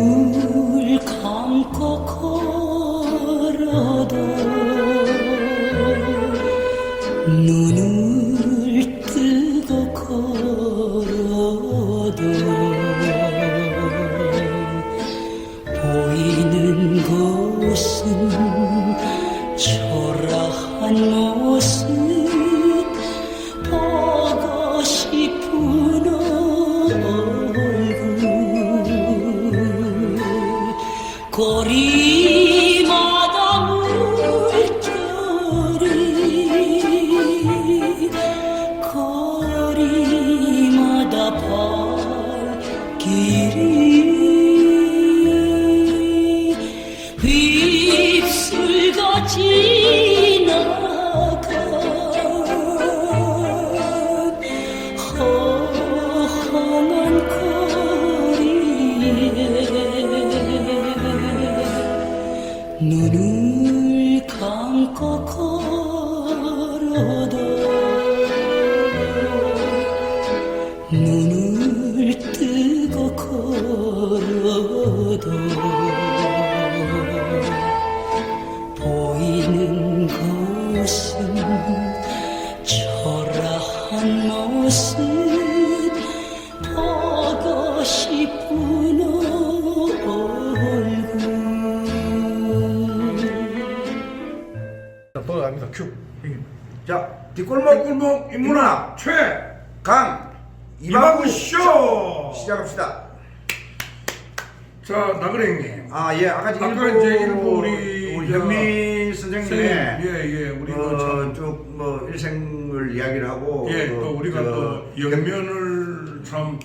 눈을 감고 걸어도 눈을 뜨고 걸어도 보이는 곳은 초라한 모습 보고 싶은 거리마다 물결이 거리마다 발길이 휩쓸고 지나간 허황한 눈을 감고 걸어도 눈을 뜨고 걸어도 보이는 곳은 초라한 모습 보고 싶은 갑니다. 큐. 자, 뒷골목 인문학 최강 이방구 쇼 시작합시다. 자, 나그네 형님. 아, 예, 아까 아까 이제 일부 우리 현미 선생님의 예, 우리 쭉 뭐 일생을 이야기를 하고 또 우리가 또 영면을 참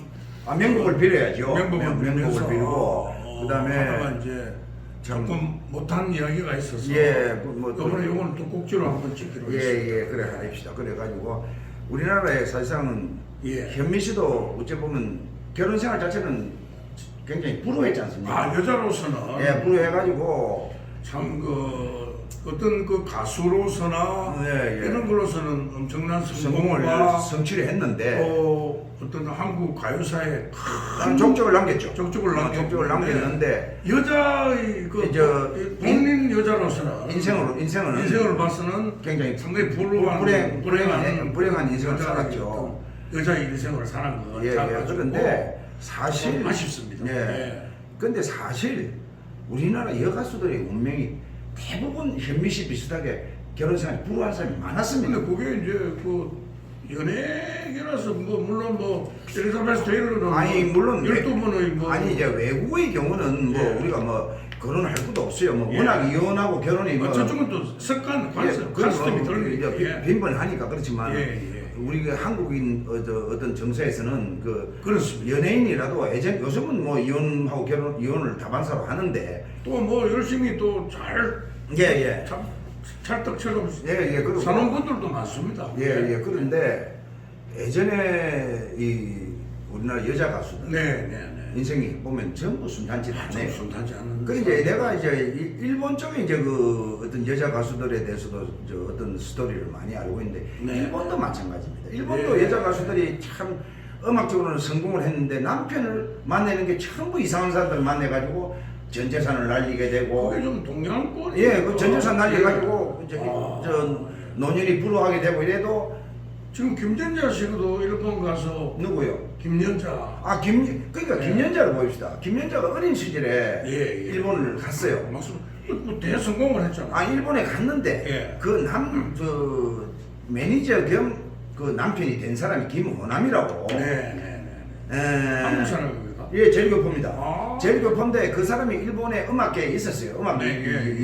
명복을 빌어야죠. 명복을 빌고 그다음에 하다가 이제 조금 못한 이야기가 있어서 뭐 이번에 이거는 또 꼭지로 한번 찍기로 했습니다. 그래 합시다. 그래가지고 우리나라에 사실상은 현미 씨도 어째 보면 결혼 생활 자체는 굉장히 불우했지 않습니까? 아, 여자로서는 불우해가지고 참 어떤 그 가수로서나 이런 걸로서는 엄청난 성공과 성취를 했는데 어떤 한국 가요사에 큰 족적을 남겼죠. 족적을 남겼는데 여자의 본인 여자로서는 인생을 봐서는 굉장히 상당히 불행한 인생을 살았죠. 여자의 인생을 사는 거 그런데 사실 아쉽습니다. 근데 사실 우리나라 여가수들의 운명이 대부분 현미 씨 비슷하게 결혼 생활이 불우한 사람이 많았습니다. 근데 그게 이제 연예계라서 물론 엘리자베스 테일러는 물론 12번의 아니 이제 외국의 경우는 우리가 결혼할 것도 없어요. 워낙 이혼하고 결혼이 저쪽은 또 습관 관습이 덜리니까 빈번하니까 그렇지만 우리 한국인 어떤 정서에서는 그렇습니다. 연예인이라도 요즘은 이혼하고 이혼을 다반사로 하는데 또 열심히 또 찰떡처럼 사는 분들도 많습니다. 그런데 예전에 이 우리나라 여자 가수들 인생이 보면 전부 순탄치 않네요. 순탄치 않은. 그래 이제 내가 이제 일본 쪽에 이제 어떤 여자 가수들에 대해서도 어떤 스토리를 많이 알고 있는데 일본도 마찬가지입니다. 일본도 여자 가수들이 참 음악적으로는 성공을 했는데 남편을 만나는 게 전부 이상한 사람들 만나가지고 전 재산을 날리게 되고 그게 좀 동양권 그 전 재산 날려가지고 저 노년이 불우하게 되고 이래도 지금 김연자 씨도 일본 가서 누구요? 김연자. 김연자를 보입시다. 김연자가 어린 시절에 일본을 갔어요. 맞습니다. 대성공을 했잖아. 일본에 갔는데 그 매니저 겸 그 남편이 된 사람이 김호남이라고. 한국 사람입니까? 제일교포입니다. 제일교포인데 그 사람이 일본의 음악계에 있었어요.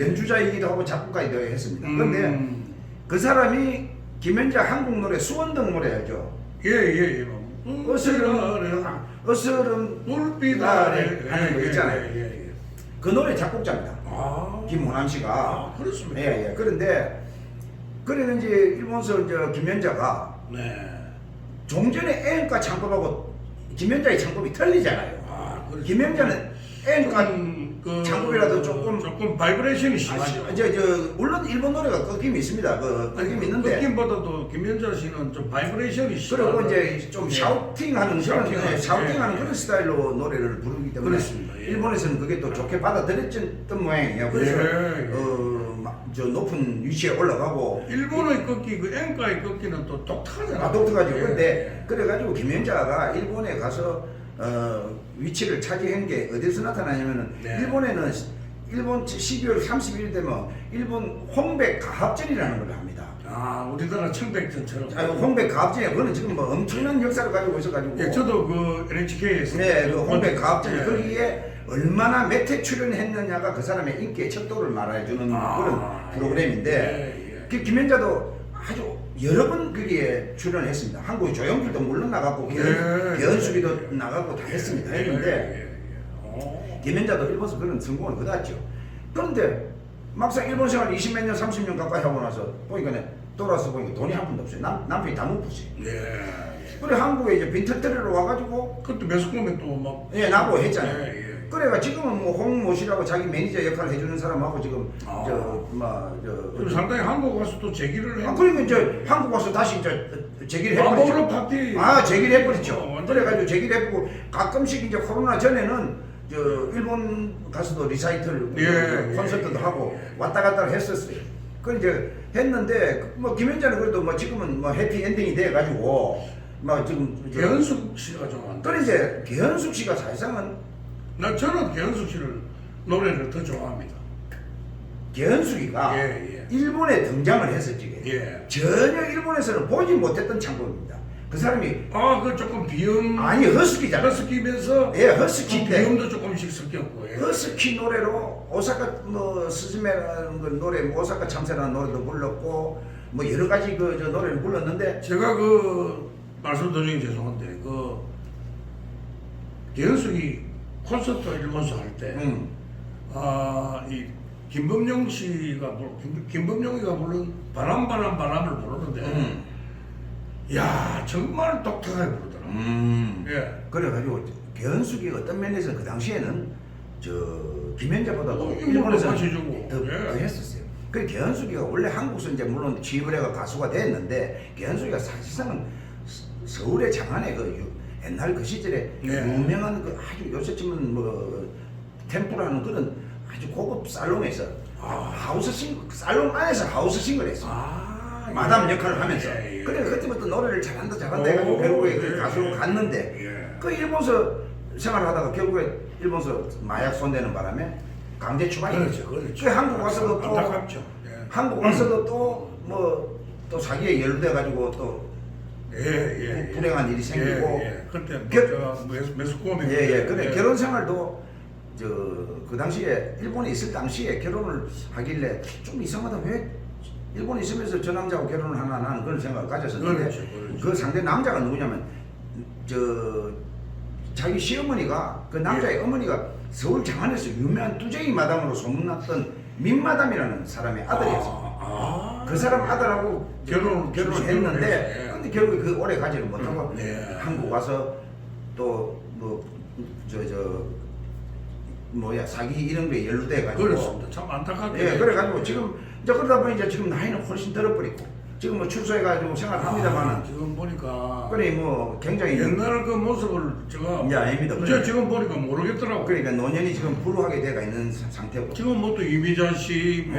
연주자이기도 하고 작곡가이기도 했습니다. 그런데 그 사람이 김연자 한국 노래 수원등 노래 알죠? 어스름 불빛 아래 하는 거 있잖아요. 그 노래 작곡자입니다. 김호남 씨가. 그렇습니다. 그런데 그래는 이제 일본서 김연자가 종전에 애연가 창법하고 김연자의 창법이 틀리잖아요. 그렇죠. 김영자는 애가 그 장국이라도 조금 바이브레이션이 심하죠. 물론 일본 노래가 꺾임이 있습니다. 꺾임이 있는데 꺾임보다도 김연자 씨는 좀 바이브레이션이 심하고 그리고 이제 좀 샤우팅하는 샤우팅하는 그런 스타일로 노래를 부르기 때문에 그렇습니다. 예. 일본에서는 그게 또 좋게 받아들였던 모양이에요. 그래서 저 높은 위치에 올라가고 일본의 꺾기, 그 앵가의 꺾기는 또 독특하잖아요. 독특하죠. 예. 근데 그래가지고 김연자가 일본에 가서 위치를 차지한 게 어디서 나타나냐면은 네. 일본에는 일본 12월 30일 되면 일본 홍백 가합전이라는 걸 합니다. 아, 우리나라 청백전처럼. 홍백 가합전이 그거는 지금 뭐 엄청난 역사를 가지고 있어가지고. 예, 저도 그 NHK에서 네, 그 홍백 가합전 예. 거기에 얼마나 몇 회 출연했느냐가 그 사람의 인기의 척도를 말해주는 그런 프로그램인데 예. 김연자도 아주 여러 번 거기에 출연했습니다. 한국의 조영필도 물론 나갔고 변수기도 나가고 다 했습니다. 했는데 김연자도 일본에서 그런 성공을 거뒀죠. 그런데 막상 일본 생활 20몇 년, 30년 가까이 하고 나서 보니까 돌아서 보니까 돈이 한 푼도 없어요. 남편이 다 못 푸세요. 그래 한국에 이제 빈털터리로 와가지고 그것도 매스컴에 또 막. 예, 나고 했잖아요. 예. 그래가 지금은 뭐 홍모씨라고 자기 매니저 역할을 해주는 사람하고 지금 그리고 상당히 한국 가서 또 제기를 해. 그리고 이제 한국 와서 다시 이제 제기를 마법으로 해버리죠. 파티. 제기를 해버리죠. 완전. 그래가지고 제기를 해보고 가끔씩 이제 코로나 전에는 저 일본 가서도 리사이틀 콘서트도 하고 왔다 갔다 했었어요. 그 이제 했는데 뭐 김연자는 그래도 뭐 지금은 뭐 해피 엔딩이 돼가지고 뭐 지금 개현숙 씨가 좀 안 돼. 그래 이제 개현숙 씨가 사실상은 저는 개현숙 씨를 노래를 더 좋아합니다. 개현숙이가 일본에 등장을 했었지. 전혀 일본에서는 보지 못했던 창법입니다. 그 사람이 그 조금 비음. 아니 허스키잖아. 허스키면서. 허스키 때 비음도 조금씩 섞였고. 허스키 노래로 오사카 뭐 스즈메라는 그 노래, 오사카 참새라는 노래도 불렀고 뭐 여러 가지 그 저 노래를 불렀는데 제가 그 말씀드리기 죄송한데 그 개현숙이 콘서트 일본서 할 때 이 김범용 씨가 김범용이가 부른 바람을 부르는데 야 정말 독특하게 부르더라. 그래가지고 개현숙이 어떤 면에서 그 당시에는 저 김연자보다도 일본도 일본에서 같이 주고. 더 했었어요. 그 개현숙이가 원래 한국에서 이제 물론 취입을 해가 가수가 됐는데 개현숙이가 사실상은 서울의 장안에 그 옛날 그 시절에 유명한 그 아주 요새쯤은 뭐 템프라는 그런 아주 고급 살롱에서 하우스 살롱 안에서 하우스 싱글 했어. 마담 역할을 하면서. 그래 그때부터 노래를 잘한다 해가지고 결국에 그 가수로 갔는데 그 일본서 생활하다가 결국에 일본서 마약 손대는 바람에 강제 추방이 그렇죠. 그 한국 와서도 또 안타깝죠. 한국 와서도 또 뭐 또 사기에 연루돼가지고 또 불행한 일이 생기고 그때 겨- 매스컴에 근데 결혼 생활도 그 당시에 일본에 있을 당시에 결혼을 하길래 좀 이상하다 왜 일본에 있으면서 저 남자하고 결혼을 하나 하는 그런 생각을 가졌었는데 그렇죠. 그 상대 남자가 누구냐면 저 자기 시어머니가 그 남자의 어머니가 서울 장안에서 유명한 뚜쟁이 마담으로 소문났던 민마담이라는 사람의 아들이었어요. 그 사람 아들하고 결혼을 했는데 근데 결국에 그 오래 가지를 못하고 한국 와서 또 사기 이런 거에 연루돼 가지고 그렇습니다. 참 안타깝게. 그래가지고 지금 이제 그러다 보니 이제 지금 나이는 훨씬 들어버리고 지금 출소해가지고 생활합니다만은 지금 보니까 그래 뭐 굉장히 옛날 그 모습을 제가 이제 아닙니다. 이제 지금 보니까 모르겠더라고. 그러니까 노년이 지금 불우하게 돼가 있는 상태고. 지금 뭐 또 이미자 씨,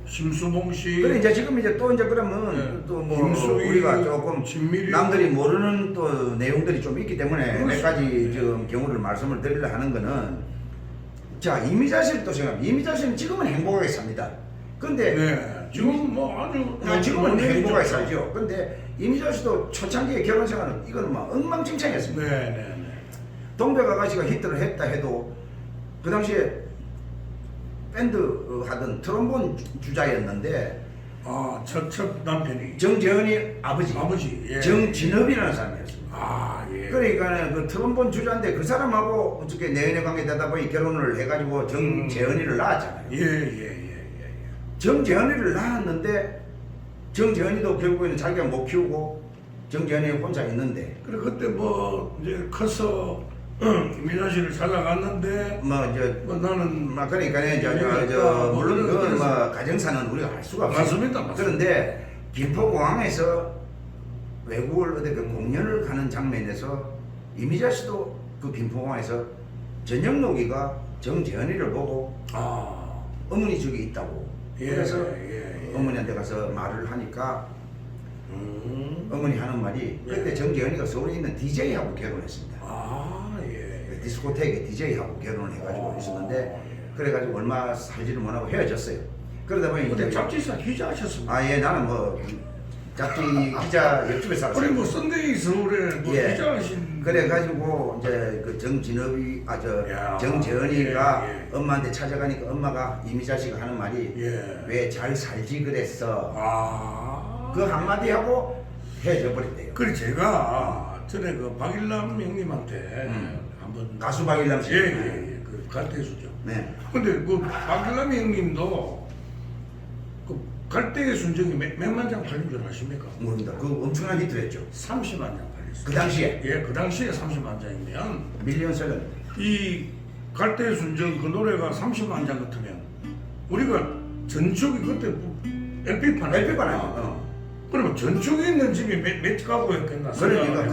심수봉 씨. 그래 이제 지금 이제 또 이제 그러면 또 뭐 김수희, 우리가 조금 진미리 남들이 모르는 또 내용들이 좀 있기 때문에 몇 그렇습니다. 가지 지금 경우를 말씀을 드리려 하는 거는 자 이미자 씨를 또 생각합니다. 이미자 씨는 지금은 행복하게 삽니다. 근데 지금 뭐 아주 지금은 행복하게 살죠. 근데 이미자 씨도 초창기에 결혼 생활은 이거는 막 엉망진창이었습니다. 동백 아가씨가 히트를 했다 해도 그 당시에 밴드 하던 트롬본 주자였는데 첫 남편이 정재현이 아버지 정진업이라는 사람이었습니다. 그러니까 그 트롬본 주자인데 그 사람하고 어떻게 내연의 관계 되다 보니 결혼을 해가지고 정재현이를 낳았잖아요. 정재현이를 낳았는데 정재현이도 결국에는 자기가 못 키우고 정재현이 혼자 있는데 그래 그때 뭐 이제 커서 김미자 씨를 찾아갔는데 뭐 이제 뭐 나는 그러니까 그러니까 물론 그건 그래서- 뭐 가정사는 우리가 알 수가 없어요. 맞습니다. 그런데 김포공항에서 외국을 어디 그 공연을 가는 장면에서 이미자 씨도 그 김포공항에서 전영록이가 정재현이를 보고 아, 어머니 저기 있다고. 예, 그래서 예, 예. 어머니한테 가서 말을 하니까 어머니 하는 말이 예. 그때 정재현이가 서울에 있는 DJ하고 결혼했습니다. 아, 예. 디스코텍에 DJ하고 결혼을 해가지고 있었는데 예. 그래가지고 얼마 살지를 못하고 헤어졌어요. 그러다 보니 근데 이제 잡지사 기자하셨습니다. 아 예 나는 뭐 잡지 기자 옆집에 살았어요. 아니 뭐 썬데이 서울에 뭐 예. 기자하신 그래가지고 이제 그 정진업이 야, 정재현이가 예, 예. 엄마한테 찾아가니까 엄마가 이미자 씨가 하는 말이 예. 왜 잘 살지 그랬어. 아, 그 한마디 하고 헤어져 버렸대요. 그래 제가 전에 그 박일남 형님한테 한번 가수 박일남 씨. 예예예 그 갈대수죠. 네. 근데 그 박일남 형님도 그 갈대의 순정이 몇만 장 팔린 줄 아십니까? 모릅니다. 그 엄청난 히트를 했죠. 30만 장 팔렸어요. 그 당시에 예, 그 당시에 30만 장이면 밀리언 셀러. 이 갈대의 순정 그 노래가 30만 장 같으면 우리가 전축이 그때 LP판 LP판 아니야. 그러면 전축에 있는 집이 몇 가구였겠나? 그러니까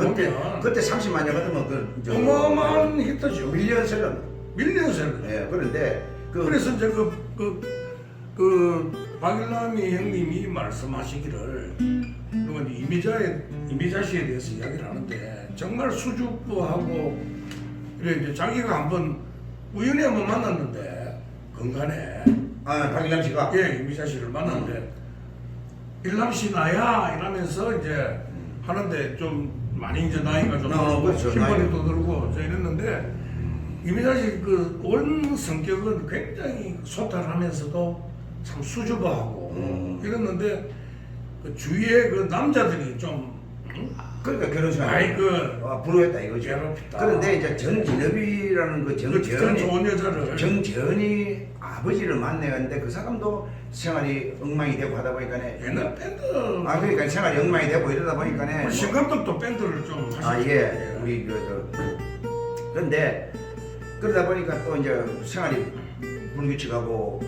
그때 생각해보면 30만 년 같으면 그 어마어마한 히트죠. 밀리언 셀러. 밀리언셀러. 예, 그런데 그래서 이제 그 박일남이 형님이 말씀하시기를 그러면 이미자 씨에 대해서 이야기를 하는데 정말 수줍어하고 이래 이제 자기가 한번 우연히 한번 만났는데 건간에 아 박일남 씨가 예 이미자 씨를 만났는데 일남 씨 나야 이러면서 이제 하는데 좀 많이 이제 나이가 좀 그렇죠. 흰머리도 들고 저 이랬는데 이미자 씨 그 원 성격은 굉장히 소탈하면서도 참 수줍어하고 이랬는데 그 주위에 그 남자들이 좀 그러니까 결혼식 아이 그 불효했다 이거죠. 괴롭다. 그런데 이제 정진업이라는 그 전 정재현이 좋은 여자를 정재현이 아버지를 만나갔는데 그 사람도 생활이 엉망이 되고 하다 보니까네. 옛날 밴드 아 그러니까 생활이 엉망이 되고 이러다 보니까네. 우리 신감독도 밴드를 좀 하셨죠. 아 예, 우리 그런데 그러다 보니까 또 이제 생활이 불규칙하고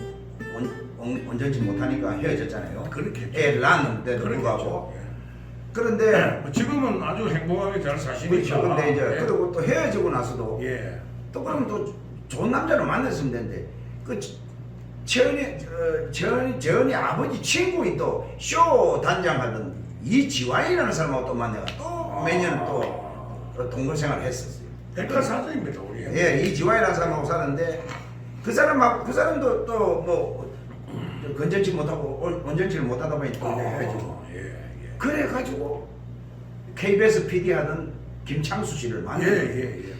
온전치 못하니까 헤어졌잖아요. 그렇겠죠. 애를 낳았는데도 불구하고. 그런데 뭐 지금은 아주 행복하게 잘 사시니까. 그렇죠. 근데 이제 예. 그리고 또 헤어지고 나서도 예. 또 그러면 또 좋은 남자를 만났으면 되는데 그 재현이 아버지 친구인 또 쇼 단장하던 이지환이라는 사람하고 또 만나가 또 매년 또 동거 생활을 했었어요. 백과사전입니다 우리. 예, 이지환이라는 사람하고 사는데 그 사람도 또 뭐 건전치 못하고 온전치를 못하다 보니 또 이제 헤어지고. 예, 예. 그래가지고 KBS PD 하던 김창수 씨를 예, 만났어요. 예, 예.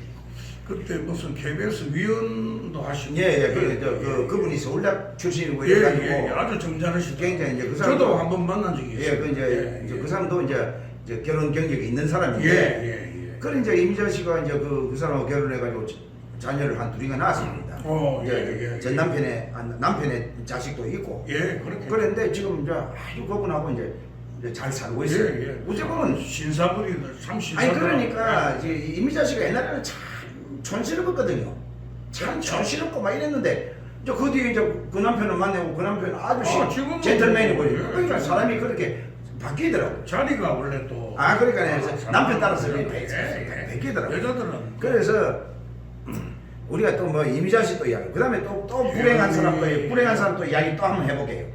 그때 무슨 KBS 위원도 하시고. 예, 그분이 서울대 출신이고 예, 이래가지고 예, 아주 점잖으시죠. 굉장히 이제 그 사람도- 저도 한번 만난 적이 있어요. 예, 그 이제 그 사람도 이제 결혼 경력이 있는 예, 사람인데, 예, 예. 그래 이제 이미자 씨가 이제 그 사람하고 결혼해가지고 자녀를 한 둘이가 낳았습니다. 예, 예. 전 남편의 자식도 있고. 예, 그렇게. 그런데 지금 이제 아주 그분하고 이제 잘 살고 있어요. 예, 예. 어찌 보면 신사분이 참 신사. 아니 그러니까 이제 이미자 씨가 옛날에는 참 촌스럽거든요. 참 촌스럽고 막 이랬는데 이제 그 뒤에 이제 그 남편을 만나고 그 남편은 아주 지금은 젠틀맨이고 뭐, 그러니까 예. 사람이 그렇게 바뀌더라고. 자리가 원래 또. 아 그러니까 남편 따라서 예, 이렇게 예. 바뀌더라고. 여자들은. 그래서 우리가 또 뭐 이미자 씨도 이야기, 그 다음에 또 불행한 사람도 이야기 또 한번 해볼게요.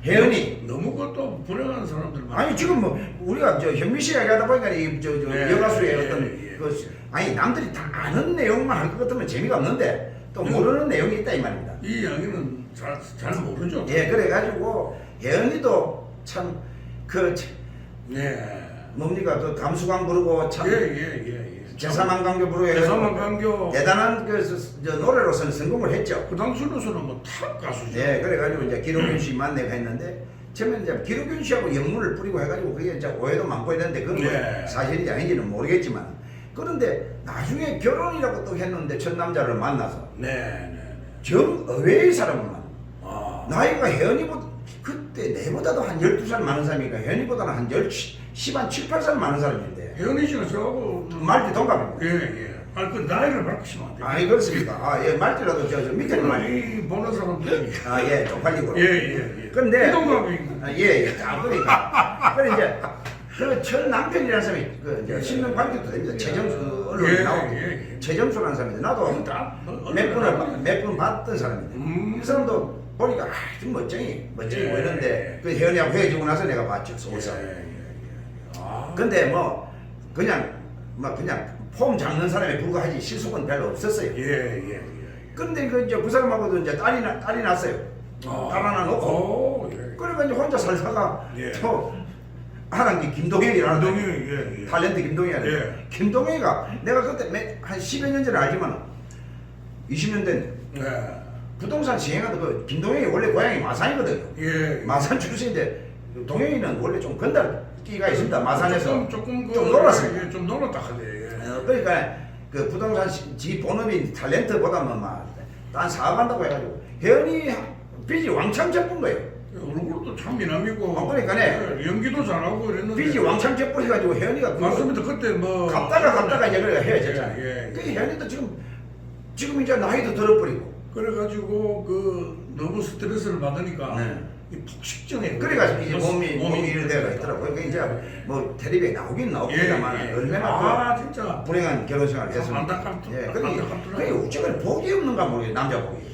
혜연이. 너무 그것도 불행한 사람들 많아. 아니 지금 뭐 우리가 저 현미 씨 이야기하다 보니까 이저 예, 여가수의 예, 어떤 예. 그 아니 남들이 다 아는 내용만 할 것 같으면 재미가 없는데 또 모르는 내용이 있다 이 말입니다. 이 이야기는 잘 모르죠. 예, 그래가지고 혜연이도 참 그 예. 뭡니까 그 감수광 부르고 참 예. 제사만강교 부르고 제사만강교. 대단한 저 노래로서는 성공을 했죠. 그 당시로서는 뭐 탑 가수죠. 예, 그래가지고 이제 기록윤 씨 만나가 했는데 처음에 이제 기록윤 씨하고 영문을 뿌리고 해가지고 그게 이제 오해도 많고 했는데 그건 뭐 예. 사실인지 아닌지는 모르겠지만 그런데 나중에 결혼이라고 또 했는데 첫 남자를 만나서 네. 정 의외의 사람을 만나. 아. 나이가 혜연이보다 그때 내보다도 한 12살 많은 사람이니까 혜연이보다는 한 10, 한 7, 8살 많은 사람인데 혜연이 씨가 저하고 말도 동갑입니다. 예. 아니 그 나이를 밝히시면 안 돼요. 아니 그렇습니까? 아, 예, 말지라도 저 밑에는 말. 이 보는 사람들이 아, 예, 쪽팔리고. 예예예. 근데 이동감이 아, 예, 예. 아, 그러니까. 그래 이제 그첫 남편이라는 사람이 그 이제 신명 밝혀도 됩니다. 최정수 언론에 나오고 최정수라는 사람인데 나도 몇 분 봤던 사람인데 이 사람도 보니까 좀 멋쟁이 보이는데 그 혜연이하고 헤어지고 나서 내가 봤죠 서울서. 근데 뭐 그냥 폼 잡는 사람에 불과하지 실속은 별로 없었어요. 예예예. 근데 그 이제 그 사람하고도 이제 딸이 났어요. 딸 하나 놓고. 그러니까 이제 혼자 살다가 또 하는 게 김동현이라는 탤런트 김동현이. 김동현이가 내가 그때 한 10여 년 전에 알지만 20년 된 부동산 시행하던 그 김동현이 원래 고향이 마산이거든요. 마산 출신인데 동현이는 원래 좀 건달기가 있습니다. 마산에서 조금 놀았어요. 좀 놀았다 하네. 그러니까 그 부동산 지 본업인 탤런트보다는 막딴 사업한다고 해가지고 혜연이 빚이 왕창 져본 거예요. 얼굴도 참 미남이고. 그러니까네. 연기도 잘하고 이랬는데. 빚이 왕창 져버려가지고 혜연이가 맞습니다. 그때 뭐 갚다가 이제 그래 헤어졌잖아요. 그 혜연이도 지금 이제 나이도 들어버리고. 그래가지고 그 너무 스트레스를 받으니까 이 폭식증에. 그래가지고 이제 몸이 이런 데가 있더라고요. 이제 뭐 텔레비에 나오긴 나옵니다만 얼마나 진짜 불행한 결혼 생활을 했습니까? 안타깝더라. 그게 어쩌면 복이 없는가 모르겠어요. 남자 복이.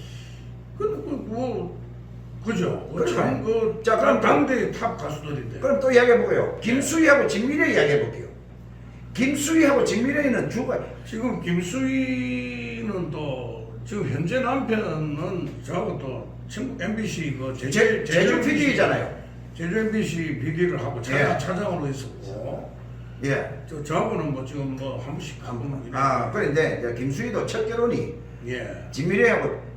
그죠. 그러니까. 자, 그럼 당대의 탑 가수들인데. 그럼 또 이야기해볼게요. 김수희하고 진미래 이야기해볼게요. 김수희하고 진미래는 지금 김수희는 또 지금 현재 남편은 저하고 또 친구 MBC 그 제주 PD잖아요. 제주 MBC PD를 하고 차장으로 있었고. 저하고는 뭐 지금 뭐 한 번씩 한 번만. 그런데 김수희도 첫 결혼이 진미래하고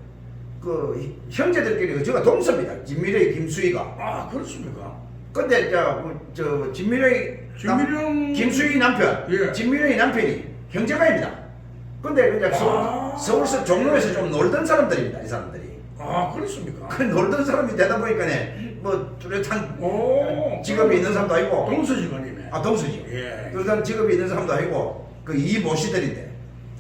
그 형제들끼리 저가 동서입니다. 진미래 김수희가. 그렇습니까? 근데 저 진미래 김수희 남편 진미래 남편이 형제가입니다. 근데 그냥 서울서 종로에서 좀 놀던 사람들입니다. 이 사람들이. 그렇습니까? 그 놀던 사람이 되다 보니까네 뭐 뚜렷한 직업이 있는 사람도 아니고. 동서지간이네. 동서지. 뚜렷한 직업이 있는 사람도 아니고 그 이모씨들인데.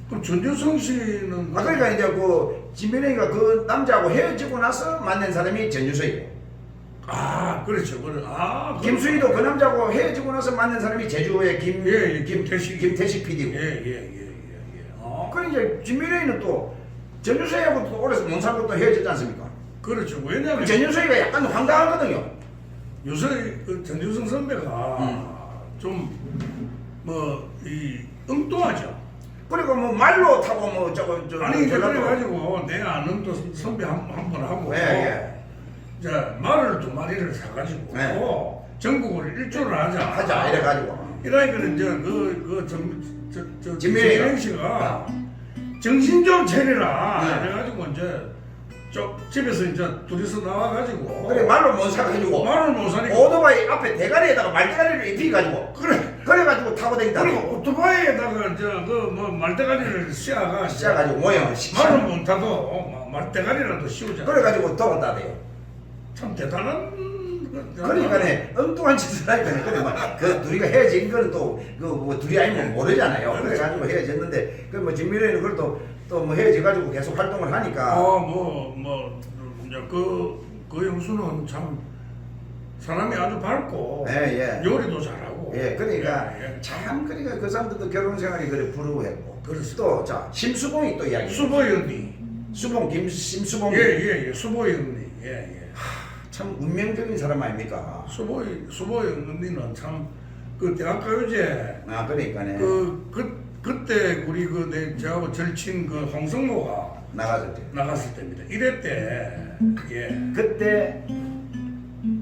그럼 전효성 씨는 그러니까 이제 그 진미래가 그 남자하고 헤어지고 나서 만난 사람이 전유서이고. 그렇죠. 김수희도 그 남자하고 헤어지고 나서 만난 사람이 제주의 김태식 PD고. 그럼 이제 진미래는 또 전유서하고 또 오래 못 살고 또 헤어졌지 않습니까? 그렇죠. 왜냐하면 전유서가 약간 황당하거든요. 요새 그 전유성 선배가 좀 뭐 이 엉뚱하죠. 그리고 뭐 말로 타고 뭐 저거 아니 그래가지고 내가 아는 또 선배 한 번 하고 자 말을 2마리를 사가지고 전국을 일조를 하자 이래가지고 이러니까는 이제 진미래 씨가 정신 좀 차리라 그래가지고 이제 집에서 이제 둘이서 나와가지고 그래 말로 못 사가지고 말을 못 사니까 오토바이 앞에 대가리에다가 말대가리를 입히가지고 그래가지고 타고 다니다가 그리고 오토바이에다가 이제 그 뭐 말대가리를 씌워가지고 모양을 말을 못 타도 말대가리라도 씌우자. 그래가지고 도망다대요. 참 대단한. 그러니까네 엉뚱한 짓을 하니까 근데 그 둘이가 헤어진 거는 또그 둘이 아니면 모르잖아요. 그래가지고 헤어졌는데 그 뭐 진미래는 그걸 또 뭐 헤어져가지고 계속 활동을 하니까. 이제 그 형수는 참 사람이 아주 밝고 요리도 잘하고. 그러니까 참 그러니까 그 사람들도 결혼 생활이 그래 부러워했고. 또 자 심수봉이 또 이야기. 수보이 언니. 심수봉. 수보이 언니. 참 운명적인 사람 아닙니까? 수보이 언니는 참 그 대학가요제. 그러니까네. 그때 우리 저하고 절친 그 홍성모가 나갔을 때입니다. 1회 때. 그때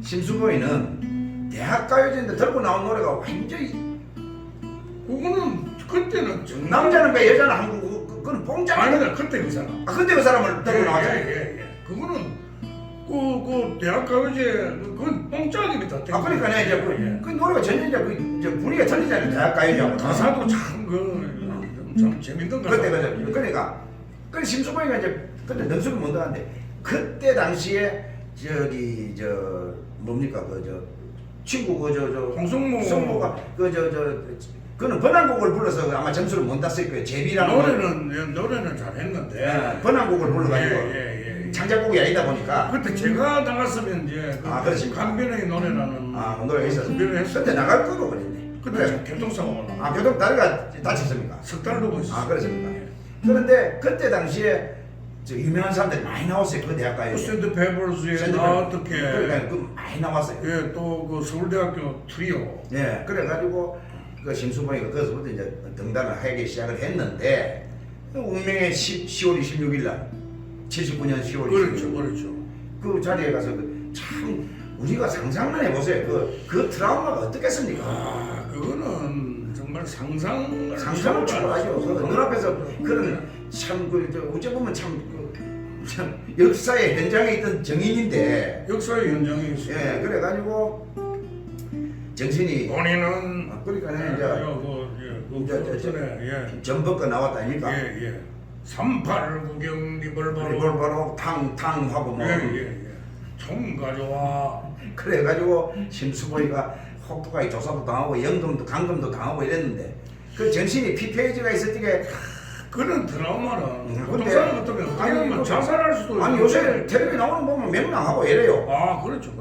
심수보이는 대학가요제인데 들고 나온 노래가 완전히 그거는 그때는 남자는 배 여자는 한국 그건 뽕짝. 아니다 그때 그 사람. 근데 그 사람을 들고 나왔잖아요. 그거는 그 대학가요제 그건 뽕짝입니다. 그러니까 이제 그 노래가 전혀 이제 분위기가 틀리잖아요. 대학가요제하고. 가사도 참 재밌는 가사. 그러니까 그 심수봉이가 이제 그때 능수를 못 하는데 그때 당시에 뭡니까 친구 홍성모가 성모가 그는 번안곡을 불러서 아마 점수를 못 땄을 거예요. 제비라는 노래는 잘했는데 번안곡을 불러가지고 예. 창작곡이 아니다 보니까 그때 제가 나갔으면 이제 그렇습니까? 강변의 노래라는 노래가 있었어. 강변을 했어. 그때 나갈 거도 그랬네. 그때 교통사고가 나. 교통 다리가 다쳤습니까? 석 달 누고 있었어. 그렇습니까? 그런데 그때 당시에 저 유명한 사람들이 많이 나왔어요. 그 대학가에. 샌드 페버스에 어떻게 그러니까 그 많이 나왔어요. 예, 또 그 서울대학교 트리오. 예, 그래가지고 그 심수봉이가 거기서부터 이제 등단을 하기 시작을 했는데 운명의 10월 26일 날 79년 10월 26일 그렇죠. 그 자리에 가서 참 우리가 상상만 해보세요. 그 트라우마가 어떻겠습니까? 그거는 정말 상상을 초월하죠. 그 눈앞에서 그런 참 어째 보면 참 역사의 현장에 있던 정인인데 역사의 현장에 있어요. 예, 그래가지고 정신이 본인은 그러니까 이제 전 벗고 나왔다 아닙니까? 예. 38 구경 리볼버로 리볼버로 탕 하고 뭐 총 가져와. 그래가지고 심수보이가 혹부가에 조사도 당하고 연금도 강금도 당하고 이랬는데 그 정신이 피폐해지가 있을 적에 그런 트라우마는 근데- 보통 사람 같으면 그냥 자살할 수도 있고. 아니 요새 텔레비 나오는 거 보면 명랑하고 이래요. 그렇죠.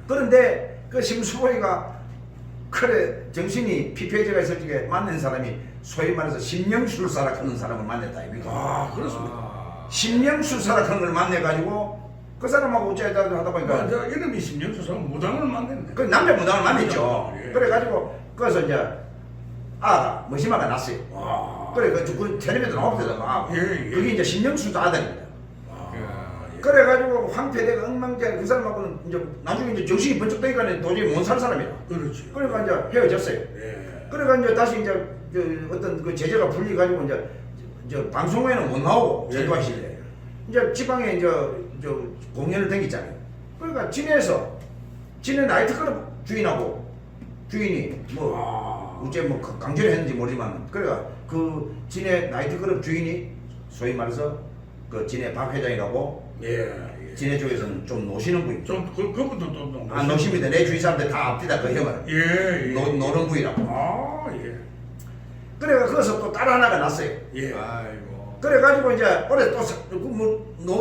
그런데 그 심수보이가 그래 정신이 피폐해지가 있을 적에 만난 사람이 소위 말해서 심령술사라 하는 사람을 만났다 아닙니까? 그렇습니다. 심령술사라 하는 걸 만나가지고 그 사람하고 어쩌다 하다 보니까 저 이름이 심령수사 무당을 만났네. 그 남자 무당을 만났죠. 예. 그래가지고 거기서 이제 머시마가 났어요. 그래 그 텔레비도 나오거든. 예. 그게 이제 심령술사 아들입니다. 예. 그래가지고 황폐대가 엉망진창 그 사람하고는 이제 나중에 이제 정신이 번쩍 뜨니까 도저히 못 살 사람이라. 그렇지. 그러니까 이제 헤어졌어요. 예. 그래가 이제 다시 이제 어떤 그 제재가 풀려가지고 이제 방송에는 못 나오고 예. 전두환시대 이제 지방에 이제 공연을 댕기잖아요. 그러니까 진해 나이트클럽 주인이 뭐 어째 뭐 강제로 했는지 모르지만 그래가 그 진해 나이트클럽 주인이 소위 말해서 그 진해 박 회장이라고 진해 쪽에서는 좀 노시는 분이 좀 그분도 또 안 노십니다. 내 주위 사람들 다 압니다 그 형을 예. 노는 부이라고. 예. 그래가 거기서 또 딸 하나가 났어요. 예. 아이고. 그래가지고 이제 올해 또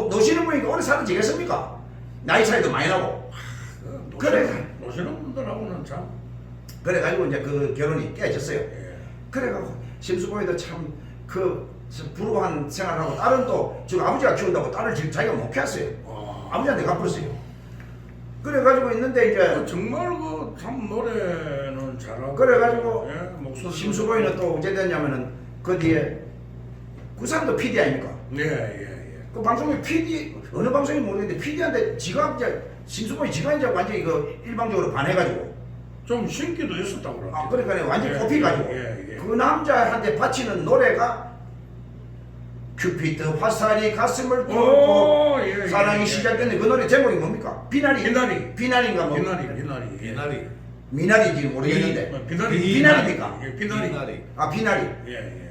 노시는 분이니까 오래 살아지겠습니까? 나이 차이도 많이 나고. 그래. 노시는 분들하고는 참. 그래가지고 이제 그 결혼이 깨졌어요. 예. 그래가지고 심수봉이도 참 불우한 생활하고 딸은 또 지금 아버지가 키운다고 딸을 지금 자기가 못 키웠어요. 아버지한테 갚았어요. 그래가지고 있는데 이제 정말 참 노래는 잘하고. 그래가지고 목소리. 심수봉이는 또 어째 됐냐면은 그 뒤에 그 사람도 PD 아닙니까? 예. 그 방송에 PD 어느 방송이 모르겠는데 PD한테 지가 이제 심수봉이 지가 이제 완전히 그 일방적으로 반해가지고 좀 신기도 있었다고 그러죠. 그러니까 완전히 예, 꼽히가지고 예. 그 남자한테 바치는 노래가 큐피드 화살이 가슴을 뚫고 예. 사랑이 시작되는 그 노래 제목이 뭡니까? 비나리인가 뭐 비나리. 미나리인지 모르겠는데 비나리입니까? 예, 비나리. 비나리 예.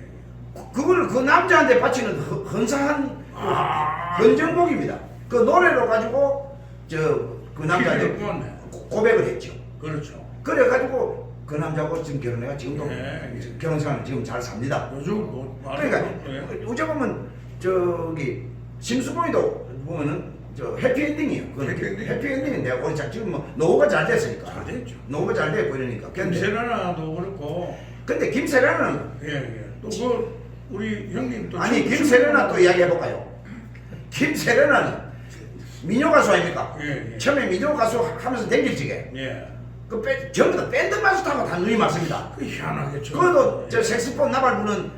그걸 그 남자한테 바치는 헌사한 헌정곡입니다. 그 노래로 가지고 그 남자한테 피디를 고백을 했죠. 그렇죠. 그래가지고 그 남자하고 지금 결혼해가 지금도 예. 결혼 생활을 지금 잘 삽니다. 요즘 뭐 그러니까 어제 보면 심수봉이도 보면은 해피엔딩이에요. 해피엔딩인데 우리 지금 뭐 노후가 잘 됐으니까. 잘 됐죠. 노후가 잘 되고 이러니까. 김세라도 그렇고. 근데 김세라는 예. 또 우리 형님 또 아니 김세라나 또 이야기해 볼까요? 김세라는 민요 가수 아닙니까? 예. 처음에 민요 가수 하면서 댕길지게 예. 전부 다 밴드 마스 타고 다 눈이 맞습니다. 그 희한하겠죠. 그것도 색소폰 나발 부는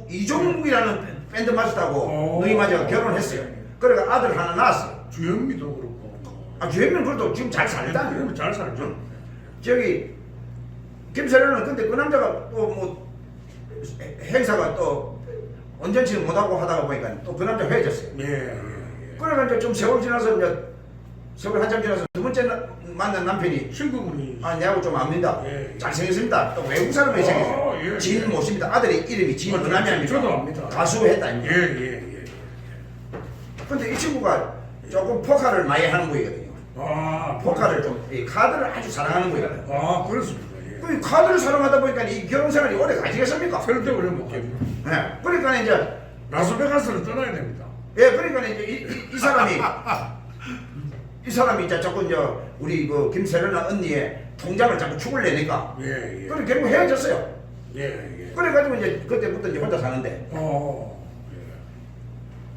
이종국이라는 밴드 마스 타고 눈이 맞아가 결혼했어요. 그러니까 아들 하나 낳았어요. 주현미도 그렇고. 주현미는 그래도 지금 잘 살다. 잘 살죠. 김세련은 근데 그 남자가 또 뭐 행사가 또 온전치는 못하고 하다가 보니까 또 그 남자 헤어졌어요. 예. 그러니까 이제 좀 세월 지나서 이제 세월 한참 지나서 두 번째 만난 남편이 신부분이. 내하고 좀 압니다. 예. 잘생겼습니다. 또 외국 사람이 생겼어요. 예. 지인 모십니다. 아들의 이름이 지인 은남이 아닙니까? 저도 압니다. 가수 했다 아닙니까? 예. 근데 이 친구가 조금 포카를 많이 하는 거거든요. 포카를 좀 이 카드를 아주 사랑하는 거거든요. 그렇습니다. 예. 그 카드를 사용하다 보니까 이 결혼 생활이 오래 가시겠습니까? 절대 오래 못 가죠. 네. 그러니까 이제 라스베가스를 떠나야 됩니다. 예, 그러니까 이제 이 사람이 이 사람이 이제 자꾸 이제 우리 그 김세련아 언니의 통장을 자꾸 축을 내니까 예, 예. 그래 결국 헤어졌어요. 예, 예. 그래가지고 이제 그때부터 이제 혼자 사는데 예.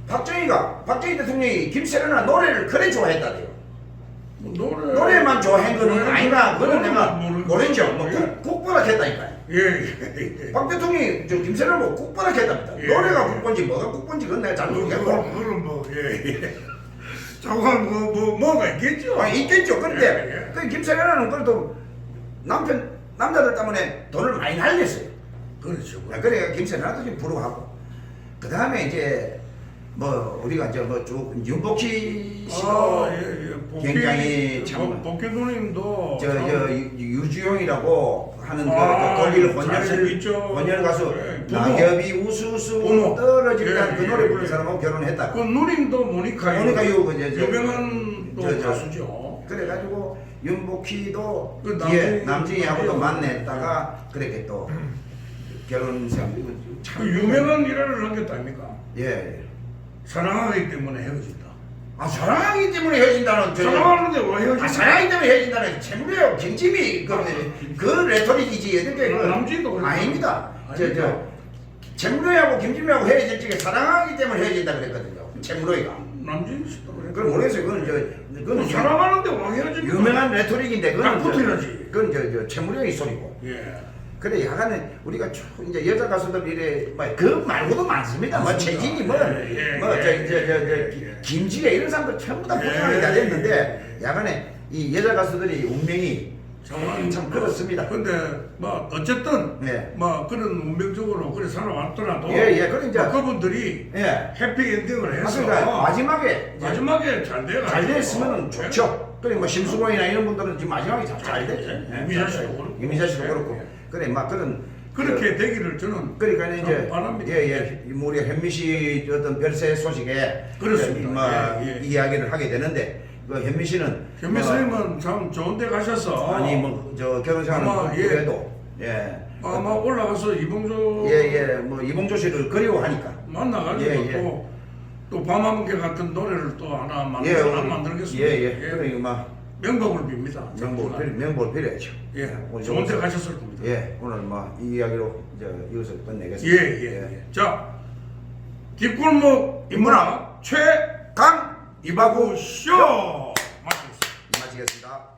박정희 대통령이 김세련아 노래를 그래 좋아했다대요. 뭐 노래만 좋아한 거는 아닌가? 그거는 내가 모르죠. 뭐 예. 국보락했다니까요. 예, 예. 박 대통령이 저 김세련아 뭐 국보락했답니다. 예. 노래가 국보인지 뭐가 국보인지 그건 내가 잘 모르겠고. 그건 뭐, 예, 예. 자관 뭐가 있겠죠. 아, 있겠죠. 그런데 예, 예. 그 김세련아는 그래도 남자들 때문에 돈을 많이 날렸어요. 그렇죠. 그래 김세련아도 좀 부러워하고 그 다음에 이제 뭐 우리가 이제 뭐쭉 윤복희 씨도 예, 예. 굉장히 참 복귀 누님도 저 유주용이라고 하는 그 독일 잘생겼죠. 혼혈 가수 예, 부모. 낙엽이 우수수 부모. 떨어질 예, 때그 예, 노래 예. 부르는 사람하고 결혼했다. 그 누님도 모니카 유 유명한 또 가수죠. 그래가지고 윤복희도 그 뒤에 남진이- 남진이하고도 예. 만났다가 그렇게 또 결혼 생활 그 유명한 일화를 남겼다 아닙니까? 예. 사랑하기 때문에 헤어진다. 아 사랑하기 때문에 헤어진다는 사랑하는데 왜 헤어진다? 사랑하기 때문에 헤어진다는 채무래요. 김집이 그 레토릭이지 어떻게 남진도 그랬죠. 아닙니다. 아닙니까? 저 채무래하고 김집이하고 헤어질 적에 사랑하기 때문에 헤어진다 그랬거든요. 채무래가. 남진 씨도 그래. 그건 모르겠어요. 그건 사랑하는데 왜 헤어진다? 유명한 레토릭인데 딱 그건 붙어야지. 그건 저 채무래의 소리고. 예. 그래 야간에 우리가 이제 여자 가수들 이래 그 말고도 많습니다. 뭐 맞습니다. 최진이 예, 예. 김지혜 이런 사람들 전부 다 예, 포장이 다 됐는데 예. 야간에 이 여자 가수들이 운명이 참 그렇습니다. 근데 뭐 어쨌든 네. 뭐 그런 운명적으로 그래 살아왔더라도 예, 그런 이제 그분들이 예. 해피 엔딩을 해서 그러니까 마지막에 이제 마지막에 잘 돼가 잘 됐으면 좋죠. 그래 뭐 심수봉이나 이런 분들은 지금 마지막에 잘 됐죠. 유미자 씨도 그렇고. 유미자 씨도 예, 그렇고 예. 그래 막 그런 그렇게 되기를 저는 그러니까 이제 바랍니다. 예예 우리 현미 씨 어떤 별세 소식에 그렇습니다. 뭐 예, 예. 이야기를 하게 되는데 그 현미 씨는 현미 선생님은 참 좋은데 가셔서 아니 뭐 저 결혼 아마, 생활은 그래도 예. 아마 올라가서 이봉조 예예 뭐 이봉조 씨를 그리워하니까 만나가지고 예, 예. 또 밤함께 같은 노래를 또 하나 만들겠습니다. 예예 그러니까 막 명복을 빕니다. 명복을 빌어야죠. 예, 오늘 좋은데 여기서- 가셨을 겁니다. 예 오늘 뭐 이 이야기로 이제 이것을 예, 끝내겠습니다. 예. 자, 뒷골목 인문학 최강 이바구 쇼 마치겠습니다. 마치겠습니다.